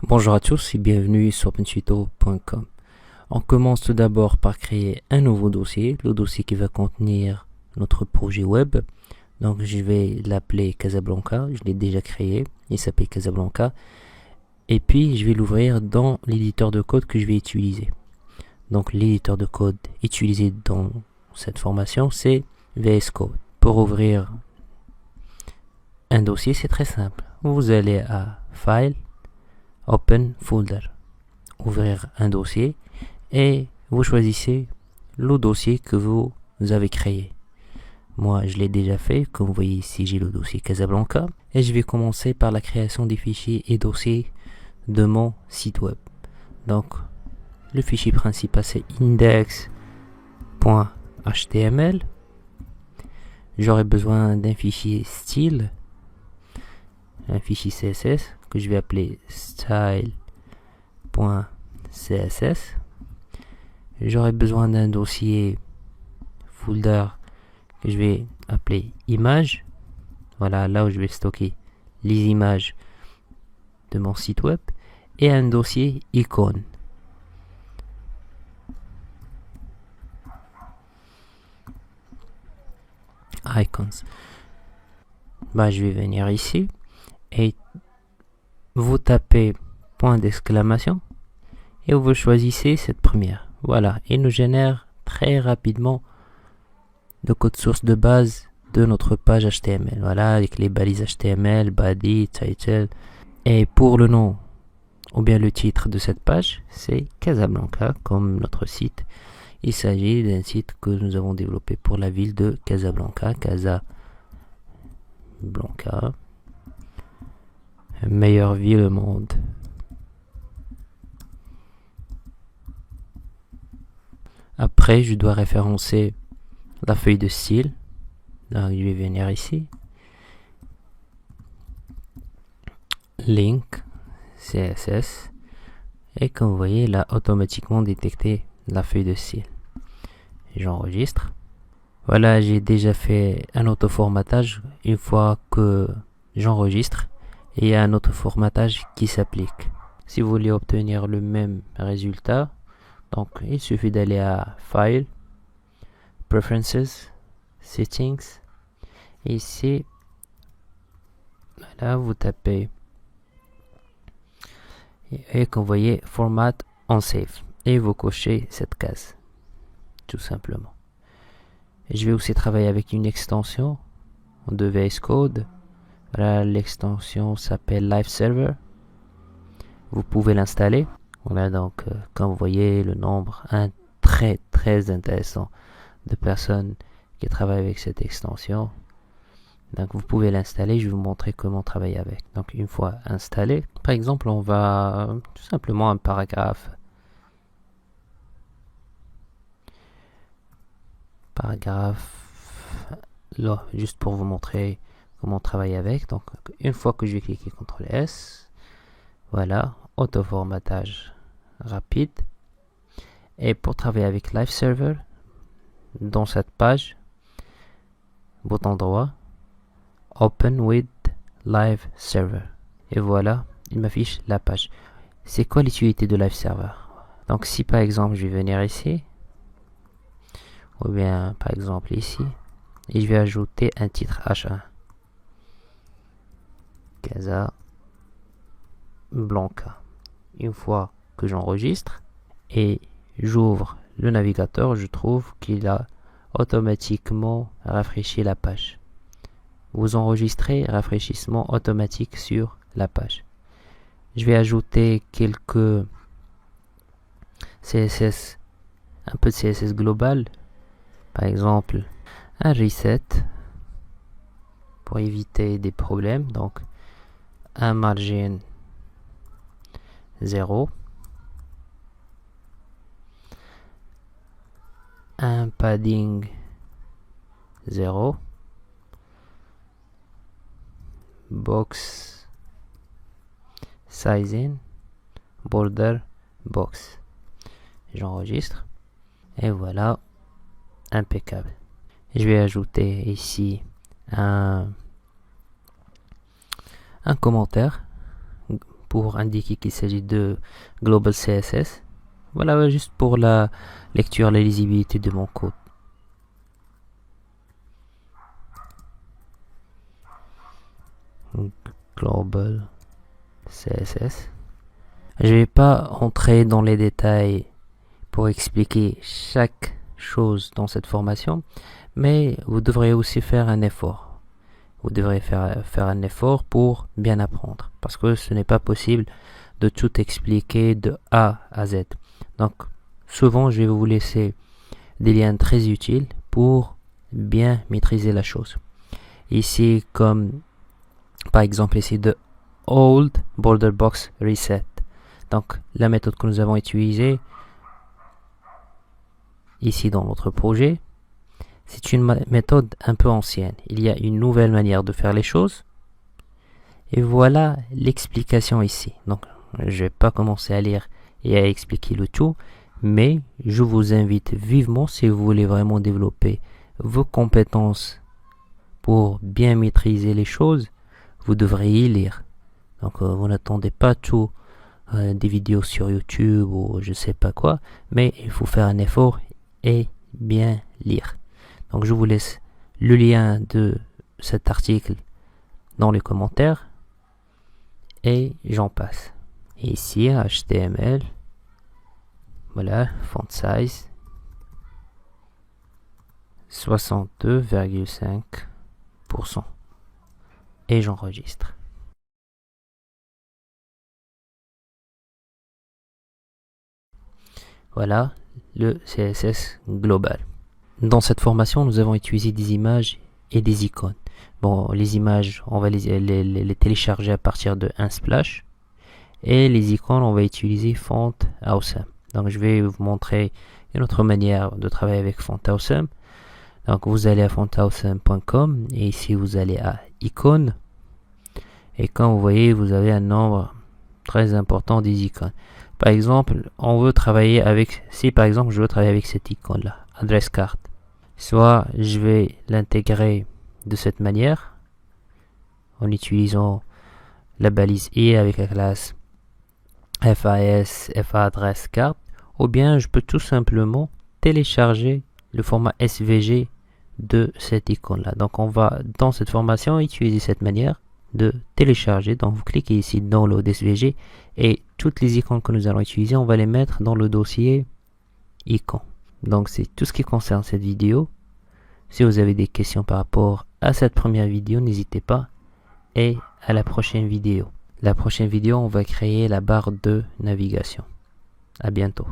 Bonjour à tous et bienvenue sur OpenTuto.com. On commence tout d'abord par créer un nouveau dossier, le dossier qui va contenir notre projet web. Donc je vais l'appeler Casablanca, je l'ai déjà créé, il s'appelle Casablanca. Et puis je vais l'ouvrir dans l'éditeur de code que je vais utiliser. Donc l'éditeur de code utilisé dans cette formation, c'est VS Code. Pour ouvrir un dossier, c'est très simple. Vous allez à File, Open Folder, ouvrir un dossier et vous choisissez le dossier que vous avez créé. Moi, je l'ai déjà fait. Comme vous voyez ici, j'ai le dossier Casablanca et je vais commencer par la création des fichiers et dossiers de mon site web. Donc, le fichier principal c'est index.html. J'aurai besoin d'un fichier style, un fichier CSS que je vais appeler style.css. J'aurai besoin d'un dossier folder que je vais appeler images. Voilà, là où je vais stocker les images de mon site web. Et un dossier icône. Icons. Je vais venir ici et vous tapez point d'exclamation et vous choisissez cette première. Voilà, il nous génère très rapidement le code source de base de notre page HTML. Voilà, avec les balises HTML, body, title. Et pour le nom ou bien le titre de cette page, c'est Casablanca, comme notre site. Il s'agit d'un site que nous avons développé pour la ville de Casablanca. Casablanca, meilleure ville au monde. Après, je dois référencer la feuille de style. Donc, je vais venir ici. Link, CSS. Et comme vous voyez, il a automatiquement détecté la feuille de style. J'enregistre. Voilà, j'ai déjà fait un auto-formatage. Une fois que j'enregistre, il y a un auto-formatage qui s'applique. Si vous voulez obtenir le même résultat, donc il suffit d'aller à File, Preferences, Settings. Et ici, là, vous tapez et comme vous voyez, Format on Save. Et vous cochez cette case, tout simplement. Et je vais aussi travailler avec une extension de VS Code. Voilà, l'extension s'appelle Live Server. Vous pouvez l'installer. Voilà, donc, comme vous voyez, le nombre très très intéressant de personnes qui travaillent avec cette extension. Donc, vous pouvez l'installer. Je vais vous montrer comment travailler avec. Donc, une fois installé, par exemple, on va tout simplement un paragraphe. Là, juste pour vous montrer comment travailler avec. Donc, une fois que je vais cliquer CTRL S, voilà, auto-formatage rapide. Et pour travailler avec Live Server, dans cette page, bouton droit, Open with Live Server. Et voilà, il m'affiche la page. C'est quoi l'utilité de Live Server? Donc, si par exemple, je vais venir ici, ou bien par exemple ici, et je vais ajouter un titre H1. Casablanca. Une fois que j'enregistre et j'ouvre le navigateur, je trouve qu'il a automatiquement rafraîchi la page. Vous enregistrez rafraîchissement automatique sur la page. Je vais ajouter quelques CSS, un peu de CSS global, par exemple un reset pour éviter des problèmes. Donc un margin 0, un padding 0, box sizing, border box. J'enregistre et voilà, impeccable. Je vais ajouter ici un commentaire pour indiquer qu'il s'agit de Global CSS. Voilà, juste pour la lecture, la lisibilité de mon code. Global CSS. Je vais pas entrer dans les détails pour expliquer chaque chose dans cette formation, mais vous devrez aussi faire un effort. Vous devrez faire un effort pour bien apprendre, parce que ce n'est pas possible de tout expliquer de A à Z. Donc, souvent, je vais vous laisser des liens très utiles pour bien maîtriser la chose. Ici, comme par exemple ici de Old Border Box Reset. Donc, la méthode que nous avons utilisée ici dans notre projet, c'est une méthode un peu ancienne. Il y a une nouvelle manière de faire les choses. Et voilà l'explication ici. Donc, je ne vais pas commencer à lire et à expliquer le tout, mais je vous invite vivement, si vous voulez vraiment développer vos compétences pour bien maîtriser les choses, vous devriez lire. Donc, vous n'attendez pas tout des vidéos sur YouTube ou je sais pas quoi, mais il faut faire un effort et bien lire. Donc, je vous laisse le lien de cet article dans les commentaires et j'en passe. Et ici, HTML, voilà, font size 62,5% et j'enregistre. Voilà le CSS global. Dans cette formation, nous avons utilisé des images et des icônes. Bon, les images, on va les télécharger à partir de Unsplash. Et les icônes, on va utiliser Font Awesome. Donc, je vais vous montrer une autre manière de travailler avec Font Awesome. Donc, vous allez à fontawesome.com et ici, vous allez à icônes. Et comme vous voyez, vous avez un nombre très important des icônes. Par exemple, on veut travailler avec, si par exemple, je veux travailler avec cette icône-là, adresse carte. Soit je vais l'intégrer de cette manière, en utilisant la balise i avec la classe FAS, FAdresse carte, ou bien je peux tout simplement télécharger le format SVG de cette icône-là. Donc on va, dans cette formation, utiliser cette manière de télécharger. Donc vous cliquez ici Download SVG et toutes les icônes que nous allons utiliser, on va les mettre dans le dossier icônes. Donc c'est tout ce qui concerne cette vidéo. Si vous avez des questions par rapport à cette première vidéo, n'hésitez pas. Et à la prochaine vidéo. La prochaine vidéo, on va créer la barre de navigation. À bientôt.